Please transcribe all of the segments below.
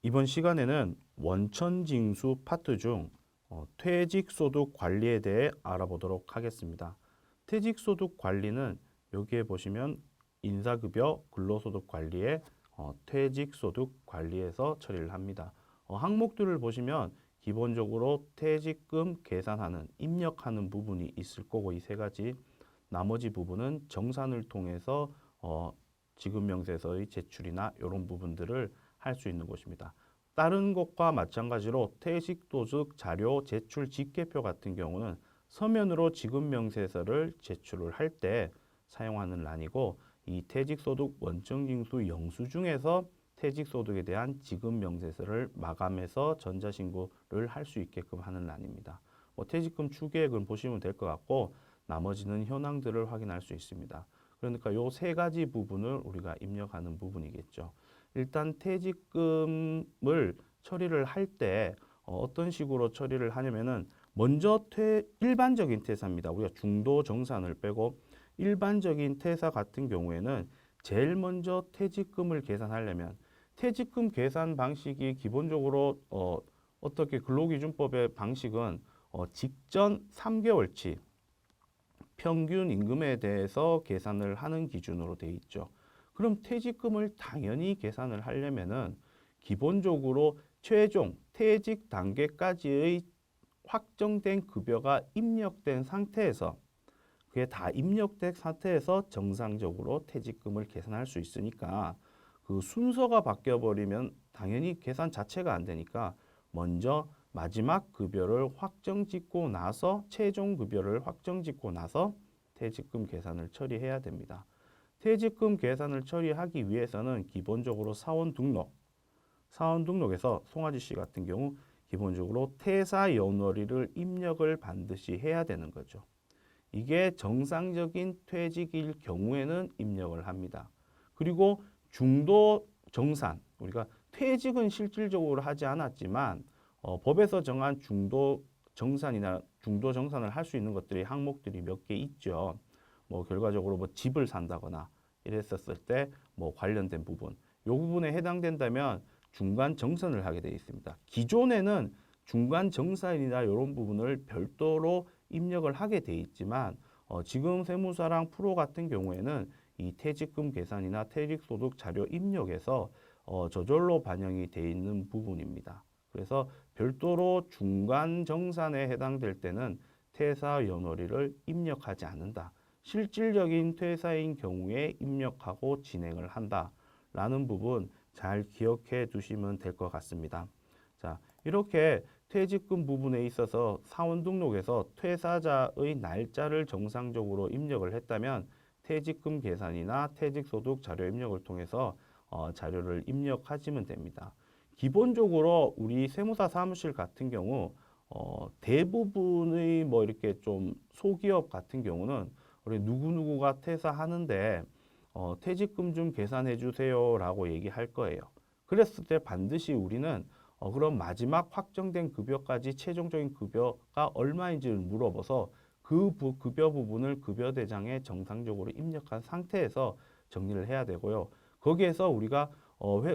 이번 시간에는 원천징수 파트 중 퇴직소득 관리에 대해 알아보도록 하겠습니다. 퇴직소득 관리는 여기에 보시면 인사급여, 근로소득 관리에 퇴직소득 관리에서 처리를 합니다. 항목들을 보시면 기본적으로 퇴직금 계산하는, 입력하는 부분이 있을 거고 이 세 가지, 나머지 부분은 정산을 통해서 지급명세서의 제출이나 이런 부분들을 할 수 있는 곳입니다. 다른 것과 마찬가지로 퇴직소득 자료 제출 직계표 같은 경우는 서면으로 지급명세서를 제출을 할 때 사용하는 란이고, 이 퇴직소득 원천징수 영수증에서 퇴직소득에 대한 지급명세서를 마감해서 전자신고를 할 수 있게끔 하는 란입니다. 퇴직금 추계액은 보시면 될 것 같고 나머지는 현황들을 확인할 수 있습니다. 그러니까 요 세 가지 부분을 우리가 입력하는 부분이겠죠. 일단 퇴직금을 처리를 할 때 어떤 식으로 처리를 하냐면은 먼저 일반적인 퇴사입니다. 우리가 중도 정산을 빼고 일반적인 퇴사 같은 경우에는 제일 먼저 퇴직금을 계산하려면 퇴직금 계산 방식이 기본적으로 어떻게 근로기준법의 방식은 직전 3개월치 평균 임금에 대해서 계산을 하는 기준으로 되어 있죠. 그럼 퇴직금을 당연히 계산을 하려면은 기본적으로 최종 퇴직 단계까지의 확정된 급여가 입력된 상태에서, 그게 다 입력된 상태에서 정상적으로 퇴직금을 계산할 수 있으니까, 그 순서가 바뀌어 버리면 당연히 계산 자체가 안 되니까 먼저 마지막 급여를 확정 짓고 나서, 최종 급여를 확정 짓고 나서 퇴직금 계산을 처리해야 됩니다. 퇴직금 계산을 처리하기 위해서는 기본적으로 사원 등록에서 송아지 씨 같은 경우 기본적으로 퇴사 연월일을 입력을 반드시 해야 되는 거죠. 이게 정상적인 퇴직일 경우에는 입력을 합니다. 그리고 중도 정산, 우리가 퇴직은 실질적으로 하지 않았지만 법에서 정한 중도 정산이나 중도 정산을 할 수 있는 것들이 항목들이 몇 개 있죠. 결과적으로 집을 산다거나 이랬었을 때 관련된 부분, 이 부분에 해당된다면 중간 정산을 하게 되어 있습니다. 기존에는 중간 정산이나 이런 부분을 별도로 입력을 하게 돼 있지만 지금 세무사랑 프로 같은 경우에는 이 퇴직금 계산이나 퇴직소득 자료 입력에서 저절로 반영이 돼 있는 부분입니다. 그래서 별도로 중간 정산에 해당될 때는 퇴사 연월일을 입력하지 않는다. 실질적인 퇴사인 경우에 입력하고 진행을 한다라는 부분 잘 기억해 두시면 될 것 같습니다. 자, 이렇게 퇴직금 부분에 있어서 사원 등록에서 퇴사자의 날짜를 정상적으로 입력을 했다면 퇴직금 계산이나 퇴직소득 자료 입력을 통해서 자료를 입력하시면 됩니다. 기본적으로 우리 세무사 사무실 같은 경우 대부분의 이렇게 좀 소기업 같은 경우는 우리 누구누구가 퇴사하는데 퇴직금 좀 계산해 주세요라고 얘기할 거예요. 그랬을 때 반드시 우리는 그럼 마지막 확정된 급여까지 최종적인 급여가 얼마인지를 물어봐서 그 급여 부분을 급여대장에 정상적으로 입력한 상태에서 정리를 해야 되고요. 거기에서 우리가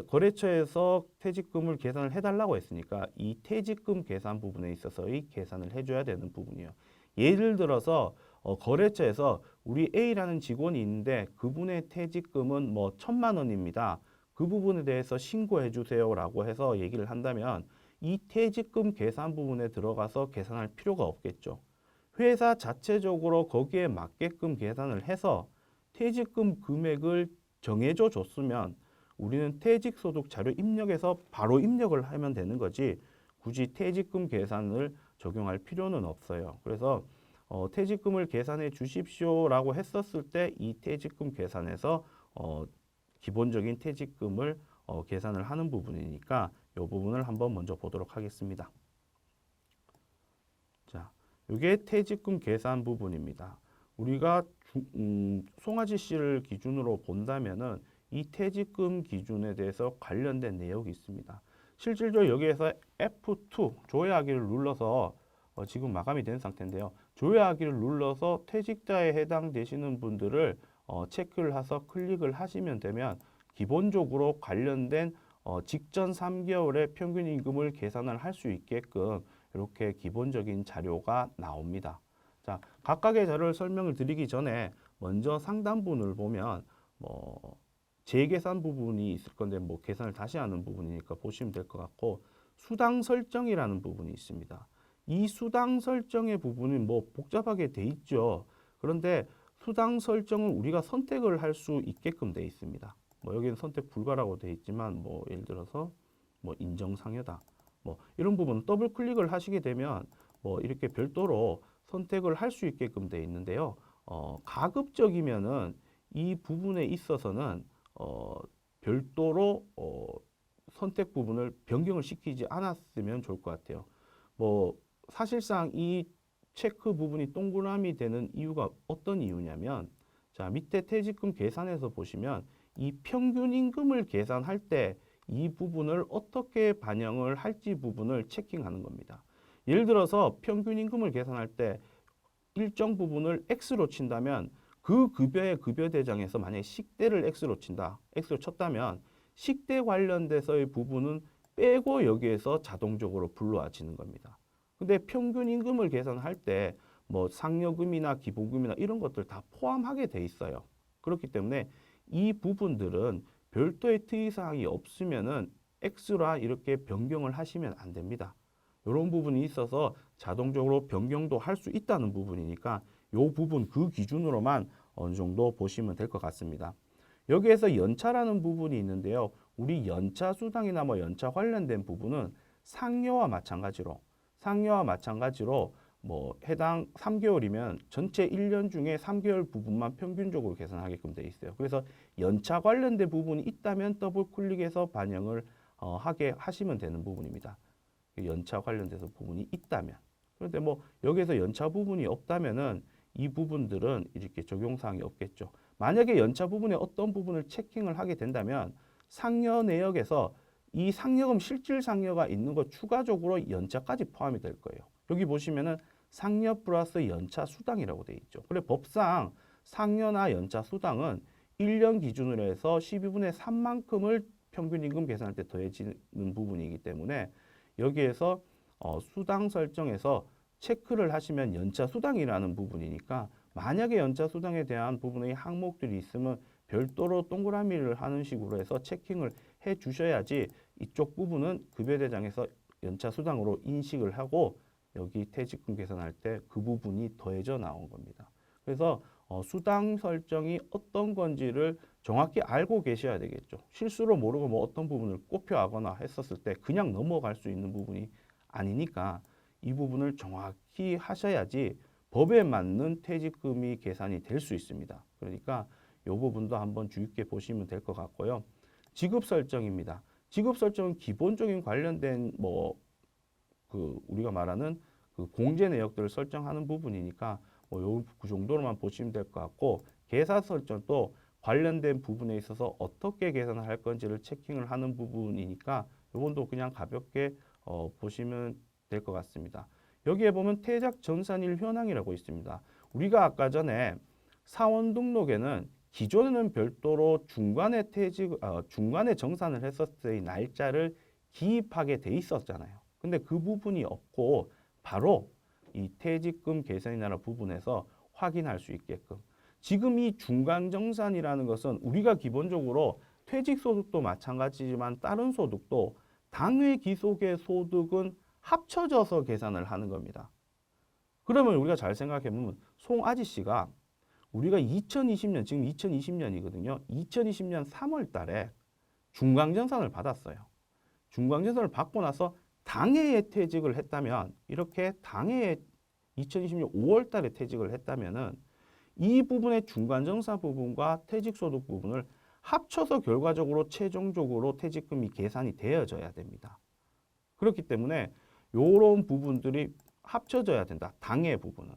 거래처에서 퇴직금을 계산을 해달라고 했으니까 이 퇴직금 계산 부분에 있어서의 계산을 해줘야 되는 부분이에요. 예를 들어서 거래처에서 우리 A라는 직원이 있는데 그분의 퇴직금은 1,000만 원입니다. 그 부분에 대해서 신고해 주세요라고 해서 얘기를 한다면 이 퇴직금 계산 부분에 들어가서 계산할 필요가 없겠죠. 회사 자체적으로 거기에 맞게끔 계산을 해서 퇴직금 금액을 정해줘 줬으면 우리는 퇴직소득 자료 입력에서 바로 입력을 하면 되는 거지 굳이 퇴직금 계산을 적용할 필요는 없어요. 그래서 퇴직금을 계산해 주십시오라고 했었을 때 이 퇴직금 계산에서 기본적인 퇴직금을 계산을 하는 부분이니까 이 부분을 한번 먼저 보도록 하겠습니다. 자, 이게 퇴직금 계산 부분입니다. 우리가 송아지 씨를 기준으로 본다면은 이 퇴직금 기준에 대해서 관련된 내역이 있습니다. 실질적으로 여기에서 F2 조회하기를 눌러서 지금 마감이 된 상태인데요. 조회하기를 눌러서 퇴직자에 해당되시는 분들을 체크를 해서 클릭을 하시면 되면 기본적으로 관련된 직전 3개월의 평균 임금을 계산을 할 수 있게끔 이렇게 기본적인 자료가 나옵니다. 자, 각각의 자료를 설명을 드리기 전에 먼저 상단부를 보면 재계산 부분이 있을 건데 계산을 다시 하는 부분이니까 보시면 될 것 같고, 수당 설정이라는 부분이 있습니다. 이 수당 설정의 부분은 복잡하게 돼 있죠. 그런데 수당 설정을 우리가 선택을 할 수 있게끔 돼 있습니다. 여기는 선택 불가라고 돼 있지만 예를 들어서 인정 상여다. 이런 부분 더블 클릭을 하시게 되면 이렇게 별도로 선택을 할 수 있게끔 돼 있는데요. 가급적이면은 이 부분에 있어서는 별도로 선택 부분을 변경을 시키지 않았으면 좋을 것 같아요. 사실상 이 체크 부분이 동그라미 되는 이유가 어떤 이유냐면, 자, 밑에 퇴직금 계산에서 보시면 이 평균 임금을 계산할 때 이 부분을 어떻게 반영을 할지 부분을 체킹하는 겁니다. 예를 들어서 평균 임금을 계산할 때 일정 부분을 X로 친다면 그 급여의 급여 대장에서 만약에 식대를 X로 친다. X로 쳤다면 식대 관련돼서의 부분은 빼고 여기에서 자동적으로 불러와지는 겁니다. 근데 평균 임금을 계산할 때 상여금이나 기본금이나 이런 것들 다 포함하게 돼 있어요. 그렇기 때문에 이 부분들은 별도의 특이사항이 없으면은 X라 이렇게 변경을 하시면 안 됩니다. 이런 부분이 있어서 자동적으로 변경도 할 수 있다는 부분이니까 이 부분 그 기준으로만 어느 정도 보시면 될 것 같습니다. 여기에서 연차라는 부분이 있는데요. 우리 연차 수당이나 연차 관련된 부분은 상여와 마찬가지로 해당 3개월이면 전체 1년 중에 3개월 부분만 평균적으로 계산하게끔 되어 있어요. 그래서 연차 관련된 부분이 있다면 더블 클릭해서 반영을 하게 하시면 되는 부분입니다. 연차 관련돼서 부분이 있다면. 그런데 여기에서 연차 부분이 없다면은 이 부분들은 이렇게 적용사항이 없겠죠. 만약에 연차 부분에 어떤 부분을 체킹을 하게 된다면 상여 내역에서 이 상여금 실질 상여가 있는 것 추가적으로 연차까지 포함이 될 거예요. 여기 보시면은 상여 플러스 연차 수당이라고 되어 있죠. 그래 법상 상여나 연차 수당은 1년 기준으로 해서 12분의 3만큼을 평균 임금 계산할 때 더해지는 부분이기 때문에 여기에서 수당 설정에서 체크를 하시면 연차 수당이라는 부분이니까 만약에 연차 수당에 대한 부분의 항목들이 있으면 별도로 동그라미를 하는 식으로 해서 체킹을 해 주셔야지 이쪽 부분은 급여 대장에서 연차 수당으로 인식을 하고 여기 퇴직금 계산할 때 그 부분이 더해져 나온 겁니다. 그래서 수당 설정이 어떤 건지를 정확히 알고 계셔야 되겠죠. 실수로 모르고 어떤 부분을 꼽혀하거나 했었을 때 그냥 넘어갈 수 있는 부분이 아니니까 이 부분을 정확히 하셔야지 법에 맞는 퇴직금이 계산이 될 수 있습니다. 그러니까 이 부분도 한번 주의 깊게 보시면 될 것 같고요. 지급 설정입니다. 지급 설정은 기본적인 관련된 우리가 말하는 그 공제 내역들을 설정하는 부분이니까 그 정도로만 보시면 될 것 같고, 계산 설정도 관련된 부분에 있어서 어떻게 계산을 할 건지를 체킹을 하는 부분이니까 이건도 그냥 가볍게 보시면 될 것 같습니다. 여기에 보면 퇴작 전산일 현황이라고 있습니다. 우리가 아까 전에 사원 등록에는 기존에는 별도로 중간에 정산을 했었을 때의 날짜를 기입하게 돼 있었잖아요. 근데 그 부분이 없고 바로 이 퇴직금 계산이나 부분에서 확인할 수 있게끔, 지금 이 중간정산이라는 것은 우리가 기본적으로 퇴직소득도 마찬가지지만 다른 소득도 당회 기속의 소득은 합쳐져서 계산을 하는 겁니다. 그러면 우리가 잘 생각해 보면 송 아저씨가 우리가 2020년, 지금 2020년이거든요. 2020년 3월 달에 중간정산을 받았어요. 중간정산을 받고 나서 당해에 퇴직을 했다면, 이렇게 당해에 2020년 5월 달에 퇴직을 했다면은 이 부분의 중간정산 부분과 퇴직소득 부분을 합쳐서 결과적으로 최종적으로 퇴직금이 계산이 되어져야 됩니다. 그렇기 때문에 이런 부분들이 합쳐져야 된다. 당해 부분은.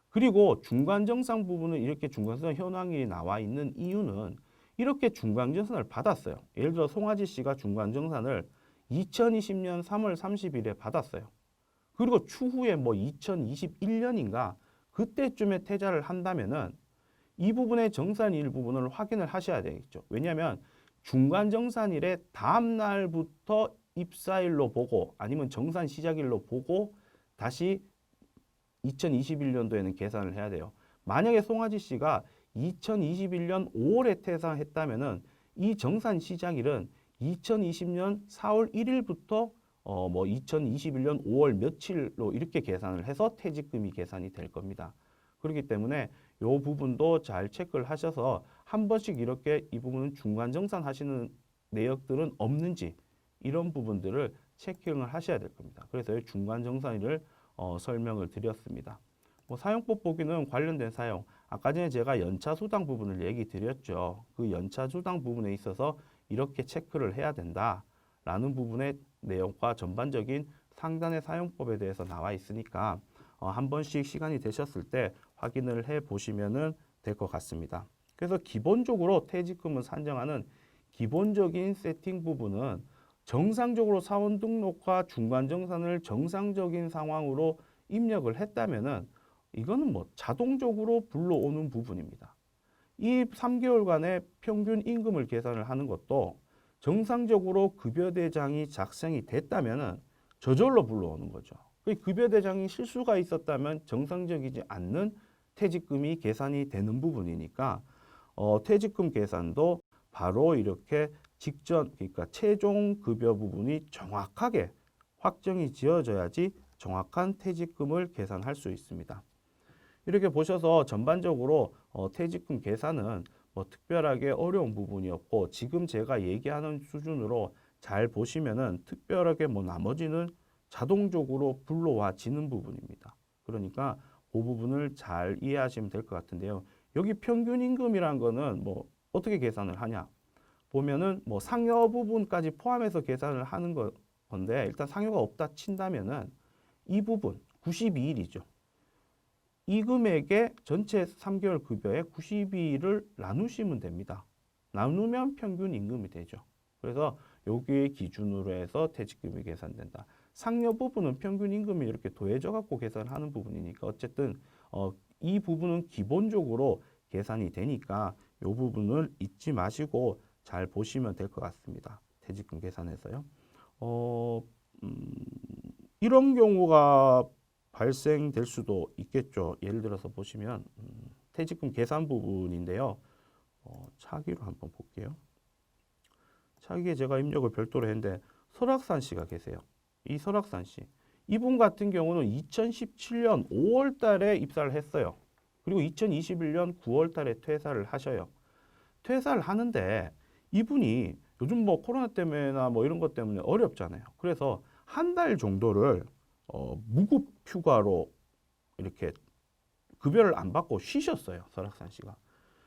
그리고 중간정산 부분은 이렇게 중간정산 현황이 나와 있는 이유는 이렇게 중간정산을 받았어요. 예를 들어 송아지 씨가 중간정산을 2020년 3월 30일에 받았어요. 그리고 추후에 2021년인가 그때쯤에 퇴자를 한다면은 이 부분의 정산 일부분을 확인을 하셔야 되겠죠. 왜냐하면 중간정산일의 다음 날부터 입사일로 보고 아니면 정산 시작일로 보고 다시 2021년도에는 계산을 해야 돼요. 만약에 송아지 씨가 2021년 5월에 퇴사했다면은 이 정산 시작일은 2020년 4월 1일부터 뭐 2021년 5월 며칠로 이렇게 계산을 해서 퇴직금이 계산이 될 겁니다. 그렇기 때문에 이 부분도 잘 체크를 하셔서 한 번씩 이렇게 이 부분은 중간 정산하시는 내역들은 없는지 이런 부분들을 체킹을 하셔야 될 겁니다. 그래서 중간 정산일을 설명을 드렸습니다. 뭐 사용법 보기는 관련된 사용, 아까 전에 제가 연차수당 부분을 얘기 드렸죠. 그 연차수당 부분에 있어서 이렇게 체크를 해야 된다라는 부분의 내용과 전반적인 상단의 사용법에 대해서 나와 있으니까 한 번씩 시간이 되셨을 때 확인을 해 보시면 될 것 같습니다. 그래서 기본적으로 퇴직금을 산정하는 기본적인 세팅 부분은 정상적으로 사원 등록과 중간정산을 정상적인 상황으로 입력을 했다면은 이거는 뭐 자동적으로 불러오는 부분입니다. 이 3개월간의 평균 임금을 계산을 하는 것도 정상적으로 급여대장이 작성이 됐다면은 저절로 불러오는 거죠. 급여대장이 실수가 있었다면 정상적이지 않는 퇴직금이 계산이 되는 부분이니까 퇴직금 계산도 바로 이렇게 직전, 그러니까 최종 급여 부분이 정확하게 확정이 지어져야지 정확한 퇴직금을 계산할 수 있습니다. 이렇게 보셔서 전반적으로 퇴직금 계산은 뭐 특별하게 어려운 부분이 없고 지금 제가 얘기하는 수준으로 잘 보시면은 특별하게 뭐 나머지는 자동적으로 불러와지는 부분입니다. 그러니까 그 부분을 잘 이해하시면 될 것 같은데요. 여기 평균 임금이란 거는 뭐 어떻게 계산을 하냐? 보면은 뭐 상여 부분까지 포함해서 계산을 하는 건데 일단 상여가 없다 친다면은 이 부분 92일이죠. 이 금액의 전체 3개월 급여의 92일을 나누시면 됩니다. 나누면 평균 임금이 되죠. 그래서 여기에 기준으로 해서 퇴직금이 계산된다. 상여 부분은 평균 임금이 이렇게 더해져 갖고 계산하는 부분이니까 어쨌든 이 부분은 기본적으로 계산이 되니까 이 부분을 잊지 마시고 잘 보시면 될 것 같습니다. 퇴직금 계산에서요. 이런 경우가 발생될 수도 있겠죠. 예를 들어서 보시면 퇴직금 계산 부분인데요. 차기로 한번 볼게요. 차기에 제가 입력을 별도로 했는데 설악산 씨가 계세요. 이 설악산 씨. 이분 같은 경우는 2017년 5월 달에 입사를 했어요. 그리고 2021년 9월 달에 퇴사를 하셔요. 퇴사를 하는데 이분이 요즘 뭐 코로나 때문에나 뭐 이런 것 때문에 어렵잖아요. 그래서 한 달 정도를 무급 휴가로 이렇게 급여를 안 받고 쉬셨어요. 설악산 씨가.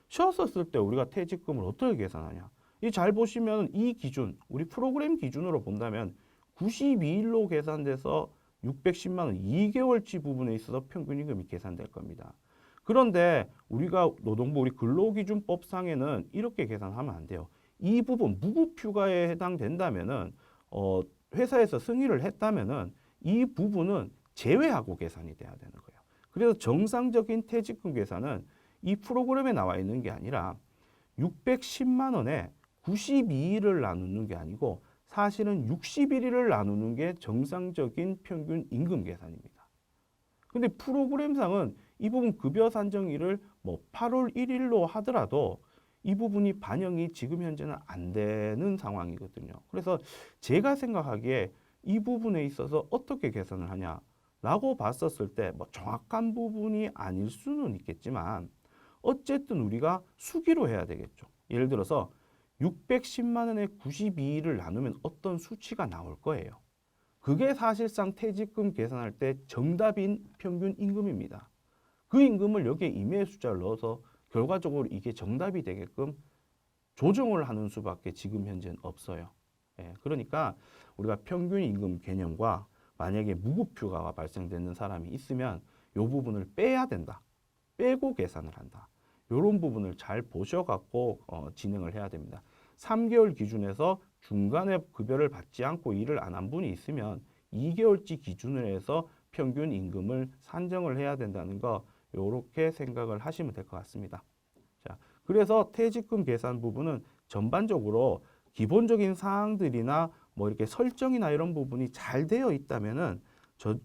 쉬었을 때 우리가 퇴직금을 어떻게 계산하냐? 이 잘 보시면 이 기준, 우리 프로그램 기준으로 본다면 92일로 계산돼서 610만 원 2개월치 부분에 있어서 평균임금이 계산될 겁니다. 그런데 우리가 노동부 우리 근로기준법상에는 이렇게 계산하면 안 돼요. 이 부분 무급휴가에 해당된다면은 회사에서 승인을 했다면은 이 부분은 제외하고 계산이 돼야 되는 거예요. 그래서 정상적인 퇴직금 계산은 이 프로그램에 나와 있는 게 아니라 610만 원에 92일을 나누는 게 아니고 사실은 61일을 나누는 게 정상적인 평균 임금 계산입니다. 근데 프로그램상은 이 부분 급여 산정일을 뭐 8월 1일로 하더라도 이 부분이 반영이 지금 현재는 안 되는 상황이거든요. 그래서 제가 생각하기에 이 부분에 있어서 어떻게 계산을 하냐라고 봤었을 때 뭐 정확한 부분이 아닐 수는 있겠지만 어쨌든 우리가 수기로 해야 되겠죠. 예를 들어서 610만 원에 92일을 나누면 어떤 수치가 나올 거예요. 그게 사실상 퇴직금 계산할 때 정답인 평균 임금입니다. 그 임금을 여기에 임의의 숫자를 넣어서 결과적으로 이게 정답이 되게끔 조정을 하는 수밖에 지금 현재는 없어요. 예, 그러니까 우리가 평균 임금 개념과 만약에 무급휴가가 발생되는 사람이 있으면 이 부분을 빼야 된다. 빼고 계산을 한다. 이런 부분을 잘 보셔갖고 진행을 해야 됩니다. 3개월 기준에서 중간에 급여를 받지 않고 일을 안 한 분이 있으면 2개월치 기준으로 해서 평균 임금을 산정을 해야 된다는 거 이렇게 생각을 하시면 될 것 같습니다. 자, 그래서 퇴직금 계산 부분은 전반적으로 기본적인 사항들이나 뭐 이렇게 설정이나 이런 부분이 잘 되어 있다면은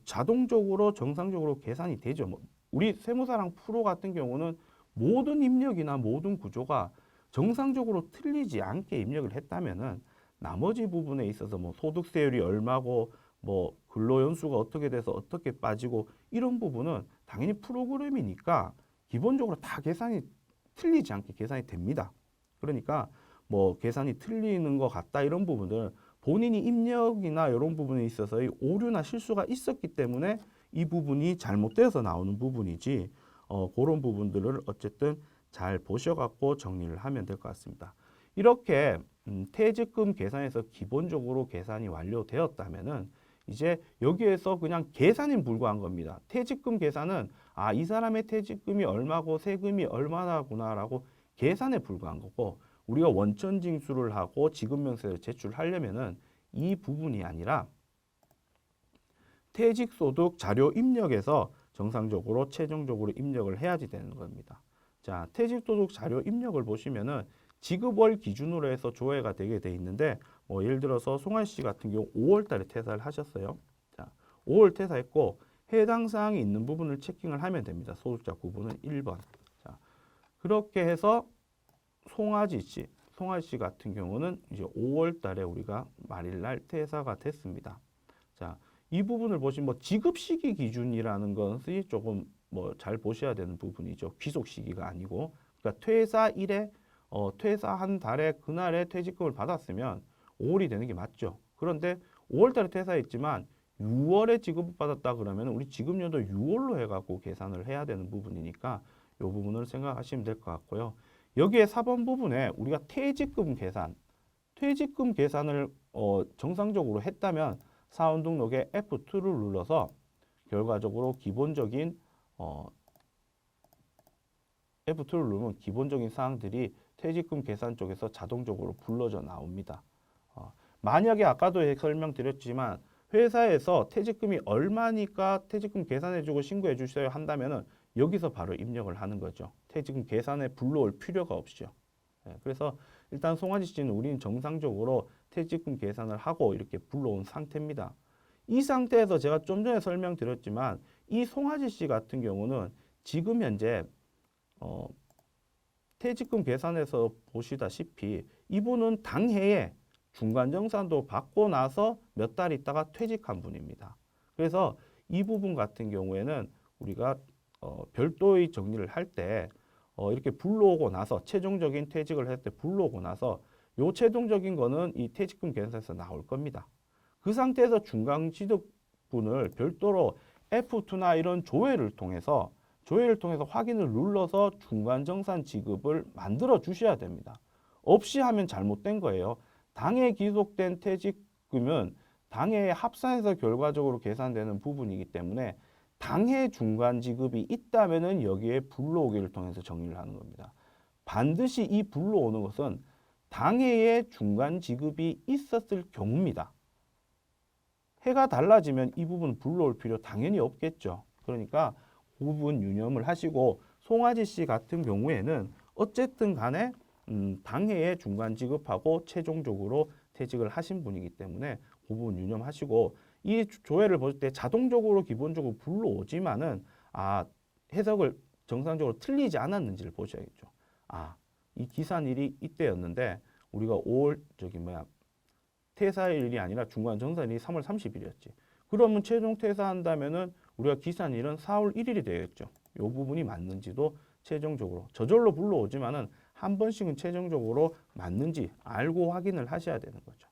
자동적으로 정상적으로 계산이 되죠. 뭐 우리 세무사랑 프로 같은 경우는 모든 입력이나 모든 구조가 정상적으로 틀리지 않게 입력을 했다면은 나머지 부분에 있어서 뭐 소득세율이 얼마고 뭐 근로연수가 어떻게 돼서 어떻게 빠지고 이런 부분은 당연히 프로그램이니까 기본적으로 다 계산이 틀리지 않게 계산이 됩니다. 그러니까 뭐 계산이 틀리는 것 같다 이런 부분들 본인이 입력이나 이런 부분에 있어서의 오류나 실수가 있었기 때문에 이 부분이 잘못돼서 나오는 부분이지 그런 부분들을 어쨌든 잘 보셔갖고 정리를 하면 될 것 같습니다. 이렇게 퇴직금 계산에서 기본적으로 계산이 완료되었다면은 이제 여기에서 그냥 계산이 불과한 겁니다. 퇴직금 계산은 아, 이 사람의 퇴직금이 얼마고 세금이 얼마나구나라고 계산에 불과한 거고 우리가 원천징수를 하고 지급명세를 제출하려면은 이 부분이 아니라 퇴직소득 자료 입력에서 정상적으로 최종적으로 입력을 해야지 되는 겁니다. 자, 퇴직소득 자료 입력을 보시면은 지급월 기준으로 해서 조회가 되게 돼 있는데 뭐 예를 들어서 송환 씨 같은 경우 5월 달에 퇴사를 하셨어요. 자, 5월 퇴사했고 해당 사항이 있는 부분을 체킹을 하면 됩니다. 소득자 구분은 1번. 자, 그렇게 해서 송아지 씨 같은 경우는 이제 5월 달에 우리가 말일날 퇴사가 됐습니다. 자, 이 부분을 보시면 뭐 지급 시기 기준이라는 것이 조금 뭐 잘 보셔야 되는 부분이죠. 귀속 시기가 아니고. 그러니까 퇴사일에 퇴사한 달에 그날에 퇴직금을 받았으면 5월이 되는 게 맞죠. 그런데 5월 달에 퇴사했지만 6월에 지급을 받았다 그러면 우리 지급연도 6월로 해갖고 계산을 해야 되는 부분이니까 이 부분을 생각하시면 될 것 같고요. 여기에 4번 부분에 우리가 퇴직금 계산을 정상적으로 했다면 사원 등록에 F2를 눌러서 결과적으로 기본적인 F2를 누르면 기본적인 사항들이 퇴직금 계산 쪽에서 자동적으로 불러져 나옵니다. 만약에 아까도 설명드렸지만 회사에서 퇴직금이 얼마니까 퇴직금 계산해주고 신고해 주셔야 한다면은 여기서 바로 입력을 하는 거죠. 퇴직금 계산에 불러올 필요가 없죠. 그래서 일단 송아지 씨는 우리는 정상적으로 퇴직금 계산을 하고 이렇게 불러온 상태입니다. 이 상태에서 제가 좀 전에 설명드렸지만 이 송아지 씨 같은 경우는 지금 현재 퇴직금 계산에서 보시다시피 이분은 당해에 중간정산도 받고 나서 몇 달 있다가 퇴직한 분입니다. 그래서 이 부분 같은 경우에는 우리가 별도의 정리를 할 때 이렇게 불러오고 나서 최종적인 퇴직을 할 때 불러오고 나서 요 최종적인 거는 이 퇴직금 계산에서 나올 겁니다. 그 상태에서 중간지급분을 별도로 F2나 이런 조회를 통해서 확인을 눌러서 중간정산 지급을 만들어 주셔야 됩니다. 없이 하면 잘못된 거예요. 당해 기속된 퇴직금은 당해에 합산해서 결과적으로 계산되는 부분이기 때문에 당해 중간 지급이 있다면은 여기에 불러오기를 통해서 정리를 하는 겁니다. 반드시 이 불러오는 것은 당해에 중간 지급이 있었을 경우입니다. 해가 달라지면 이 부분 불러올 필요 당연히 없겠죠. 그러니까 그 부분 유념을 하시고 송아지 씨 같은 경우에는 어쨌든 간에 당해에 중간 지급하고 최종적으로 퇴직을 하신 분이기 때문에 그 부분 유념하시고 이 조회를 볼 때 자동적으로 기본적으로 불러오지만은 해석을 정상적으로 틀리지 않았는지를 보셔야겠죠. 이 기산일이 이때였는데 우리가 5월 퇴사일이 아니라 중간 정산일이 3월 30일이었지. 그러면 최종 퇴사한다면은 우리가 기산일은 4월 1일이 되겠죠. 이 부분이 맞는지도 최종적으로 저절로 불러오지만은 한 번씩은 최종적으로 맞는지 알고 확인을 하셔야 되는 거죠.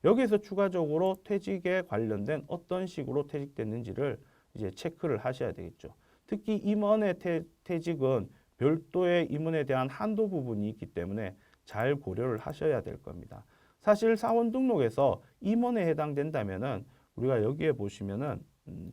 여기에서 추가적으로 퇴직에 관련된 어떤 식으로 퇴직됐는지를 이제 체크를 하셔야 되겠죠. 특히 임원의 퇴직은 별도의 임원에 대한 한도 부분이 있기 때문에 잘 고려를 하셔야 될 겁니다. 사실 사원 등록에서 임원에 해당된다면은 우리가 여기에 보시면은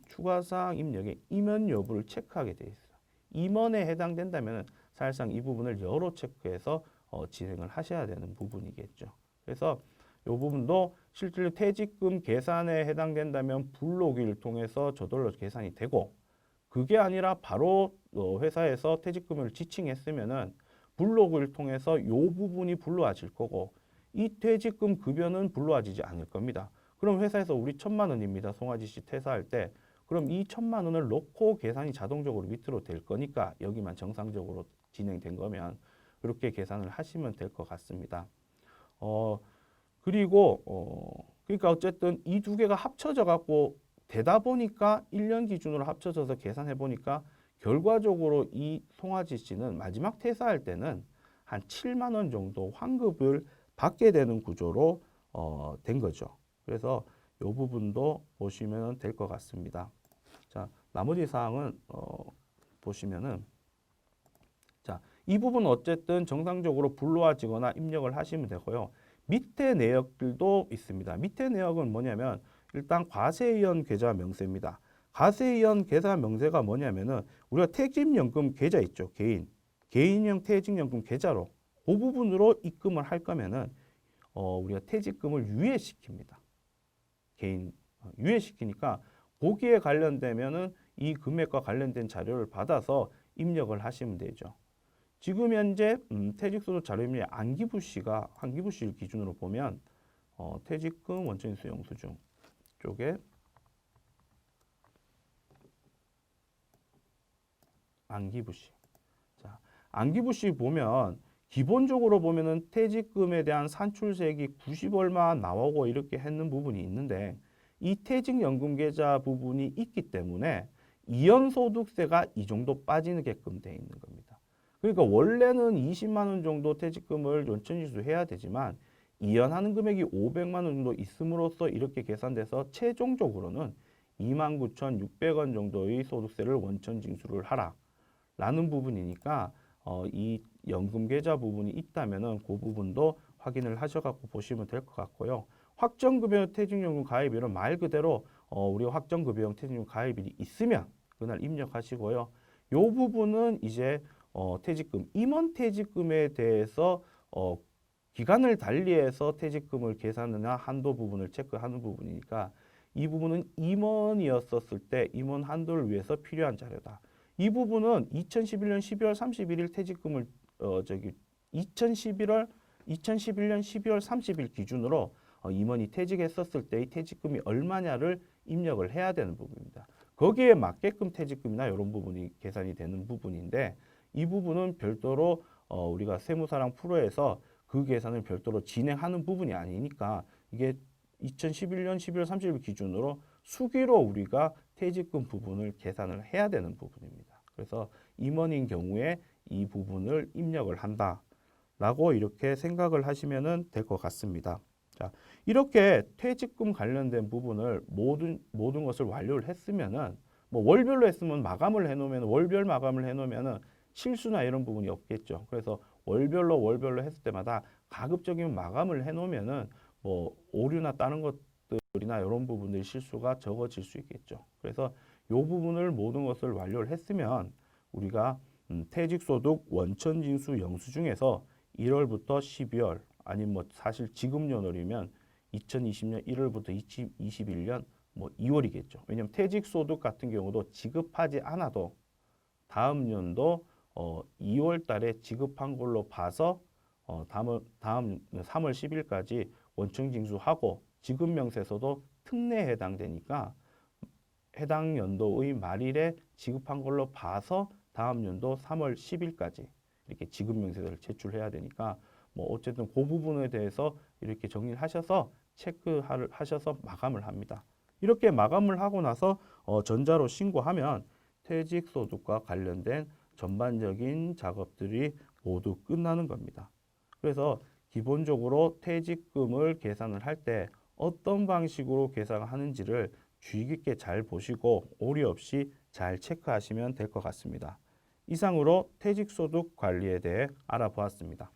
추가사항 입력에 임원 여부를 체크하게 되어 있어요. 임원에 해당된다면은 사실상 이 부분을 여러 체크해서 진행을 하셔야 되는 부분이겠죠. 그래서 이 부분도 실질로 퇴직금 계산에 해당된다면 불러오기를 통해서 저절로 계산이 되고 그게 아니라 바로 회사에서 퇴직금을 지칭했으면은 불러오기를 통해서 이 부분이 불러와질 거고 이 퇴직금 급여는 불로와지지 않을 겁니다. 그럼 회사에서 우리 1,000만 원입니다. 송아지 씨 퇴사할 때. 그럼 이 1,000만 원을 넣고 계산이 자동적으로 밑으로 될 거니까 여기만 정상적으로 진행된 거면 그렇게 계산을 하시면 될 것 같습니다. 그리고 그러니까 어쨌든 이 두 개가 합쳐져 갖고 되다 보니까 1년 기준으로 합쳐져서 계산해 보니까 결과적으로 이 송아지 씨는 마지막 퇴사할 때는 한 7만 원 정도 환급을 받게 되는 구조로 된 거죠. 그래서 이 부분도 보시면 될 것 같습니다. 자, 나머지 사항은 보시면은 자, 이 부분 어쨌든 정상적으로 불로와지거나 입력을 하시면 되고요. 밑에 내역들도 있습니다. 밑에 내역은 뭐냐면 일단 과세의원 계좌 명세입니다. 과세의원 계좌 명세가 뭐냐면은 우리가 퇴직연금 계좌 있죠. 개인형 퇴직연금 계좌로 그 부분으로 입금을 할 거면은 우리가 퇴직금을 유예시킵니다. 유예시키니까 거기에 관련되면은 이 금액과 관련된 자료를 받아서 입력을 하시면 되죠. 지금 현재 퇴직소득 자료입력 안기부 씨를 기준으로 보면 퇴직금 원천징수 영수증 쪽에 안기부 씨. 자, 안기부 씨 보면 기본적으로 보면은 퇴직금에 대한 산출세액이 90 얼마 나오고 이렇게 했는 부분이 있는데 이 퇴직연금 계좌 부분이 있기 때문에 이연소득세가 이 정도 빠지게끔 돼 있는 겁니다. 그러니까 원래는 20만 원 정도 퇴직금을 원천징수해야 되지만 이연하는 금액이 500만 원 정도 있음으로써 이렇게 계산돼서 최종적으로는 29,600원 정도의 소득세를 원천징수를 하라라는 부분이니까 이 연금계좌 부분이 있다면은 그 부분도 확인을 하셔갖고 보시면 될 것 같고요. 확정급여형 퇴직연금 가입일은 말 그대로 우리가 확정급여형 퇴직연금 가입일이 있으면 그날 입력하시고요. 이 부분은 이제 퇴직금, 임원퇴직금에 대해서 기간을 달리해서 퇴직금을 계산하나 한도 부분을 체크하는 부분이니까 이 부분은 임원이었었을 때 임원 한도를 위해서 필요한 자료다. 이 부분은 2011년 12월 31일 퇴직금을 2011년 12월 30일 기준으로 임원이 퇴직했었을 때의 퇴직금이 얼마냐를 입력을 해야 되는 부분입니다. 거기에 맞게끔 퇴직금이나 이런 부분이 계산이 되는 부분인데 이 부분은 별도로 우리가 세무사랑 프로에서 그 계산을 별도로 진행하는 부분이 아니니까 이게 2011년 12월 30일 기준으로 수기로 우리가 퇴직금 부분을 계산을 해야 되는 부분입니다. 그래서 임원인 경우에 이 부분을 입력을 한다라고 이렇게 생각을 하시면 될 것 같습니다. 자, 이렇게 퇴직금 관련된 부분을 모든 것을 완료를 했으면은 뭐 월별로 했으면 마감을 해놓으면 월별 마감을 해놓으면은 실수나 이런 부분이 없겠죠. 그래서 월별로 했을 때마다 가급적이면 마감을 해놓으면은 뭐 오류나 다른 것들이나 이런 부분들이 실수가 적어질 수 있겠죠. 그래서 이 부분을 모든 것을 완료를 했으면 우리가 퇴직소득 원천징수 영수증에서 1월부터 12월 아니면 뭐 사실 지급연월이면 2020년 1월부터 2021년 뭐 2월이겠죠. 왜냐하면 퇴직소득 같은 경우도 지급하지 않아도 다음 연도 2월 달에 지급한 걸로 봐서 다음 3월 10일까지 원천징수하고 지급명세서도 특례에 해당되니까 해당 연도의 말일에 지급한 걸로 봐서 다음 연도 3월 10일까지 이렇게 지급명세서를 제출해야 되니까 뭐 어쨌든 그 부분에 대해서 이렇게 정리를 하셔서 체크하셔서 마감을 합니다. 이렇게 마감을 하고 나서 전자로 신고하면 퇴직소득과 관련된 전반적인 작업들이 모두 끝나는 겁니다. 그래서 기본적으로 퇴직금을 계산을 할 때 어떤 방식으로 계산하는지를 주의 깊게 잘 보시고 오류 없이 잘 체크하시면 될 것 같습니다. 이상으로 퇴직소득 관리에 대해 알아보았습니다.